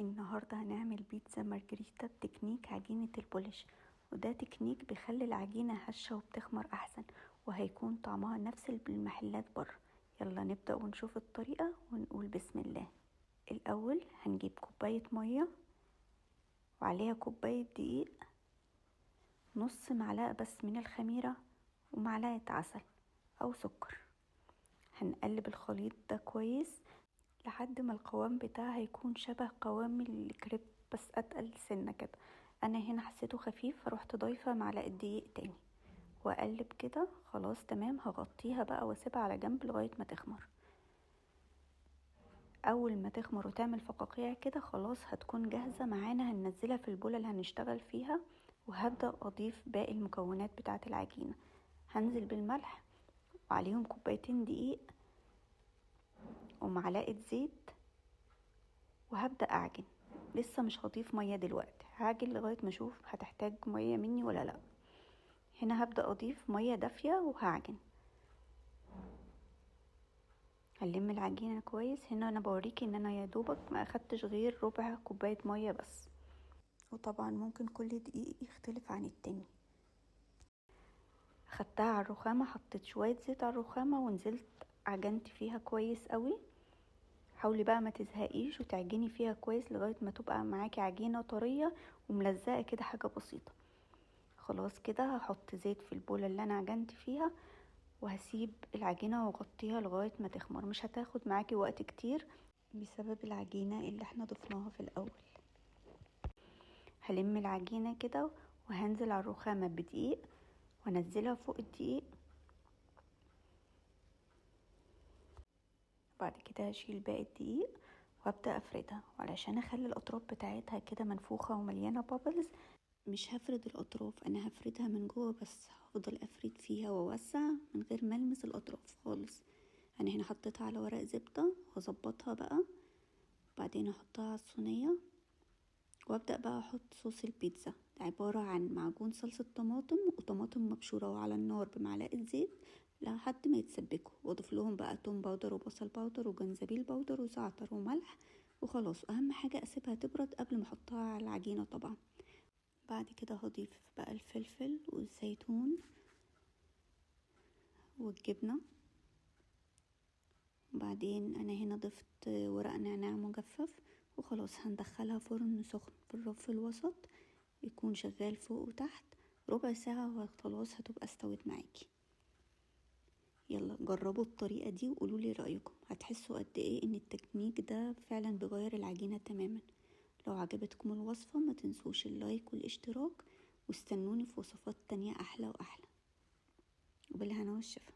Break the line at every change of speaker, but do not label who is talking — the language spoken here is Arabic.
النهاردة هنعمل بيتزا مارجريتا بتكنيك عجينة البولش، وده تكنيك بيخلي العجينة هشة وبتخمر أحسن، وهيكون طعمها نفس المحلات بره. يلا نبدأ ونشوف الطريقة ونقول بسم الله. الأول هنجيب كوباية مية وعليها كوباية دقيق، نص معلقة بس من الخميرة، ومعلقة عسل أو سكر. هنقلب الخليط ده كويس لحد ما القوام بتاعها هيكون شبه قوام الكريب بس اتقل سنة كده. انا هنا حسيته خفيف فروحت ضايفة معلقة دقيق تاني واقلب كده. خلاص تمام، هغطيها بقى واسيبها على جنب لغاية ما تخمر. اول ما تخمر وتعمل فقاقيع كده خلاص هتكون جاهزة معانا. هننزلها في البولة اللي هنشتغل فيها، وهبدأ اضيف باقي المكونات بتاعة العجينة. هنزل بالملح وعليهم كوبايتين دقيق ومعلقة زيت، وهبدأ اعجن. لسه مش هضيف مية دلوقتي، هعجن لغاية ما اشوف هتحتاج مية مني ولا لا. هنا هبدأ اضيف مية دافية وهعجن. هلم العجينة كويس. هنا انا بوريكي ان انا يا دوبك ما اخدتش غير ربع كوباية مية بس، وطبعا ممكن كل دقيق يختلف عن التاني. اخدتها على الرخامة، حطيت شوية زيت على الرخامة ونزلت عجنت فيها كويس قوي. حاولي بقى ما تزهقيش وتعجني فيها كويس لغاية ما تبقى معاكي عجينة طرية وملزقة كده حاجة بسيطة. خلاص كده هحط زيت في البولة اللي انا عجنت فيها، وهسيب العجينة واغطيها لغاية ما تخمر. مش هتاخد معاكي وقت كتير بسبب العجينة اللي احنا ضفناها في الاول. هلم العجينة كده وهنزل على الرخامة بدقيق وانزلها فوق الدقيق. بعد كده هشيل باقي الدقيق وابدأ افردها، وعلشان اخلي الاطراف بتاعتها كده منفوخة ومليانة بابلز مش هفرد الاطراف، انا هفردها من جوه بس. هفضل افرد فيها واوسع من غير ما المس الاطراف خالص. انا هنا حطيتها على ورق زبدة واظبطها بقى. بعدين احطها على الصينية وابدأ بقى احط صوص البيتزا. عبارة عن معجون صلصة طماطم وطماطم مبشورة وعلى النار بمعلقة زيت لحد ما يتسبكوا، واضيف لهم بقى توم باودر وبصل باودر وجنزبيل باودر وزعتر وملح وخلاص. اهم حاجة اسيبها تبرد قبل ما احطها على العجينة طبعا. بعد كده هضيف بقى الفلفل والزيتون والجبنة. وبعدين انا هنا ضفت ورق نعناع مجفف، وخلاص هندخلها فرن سخن في الرف الوسط يكون شغال فوق وتحت ربع ساعة وخلاص هتبقى استوت معاكي. يلا جربوا الطريقة دي وقولولي رأيكم، هتحسوا قد ايه ان التكنيك ده فعلا بيغير العجينة تماما. لو عجبتكم الوصفة ما تنسوش اللايك والاشتراك، واستنوني في وصفات تانية احلى واحلى. وبالهنا والشفا.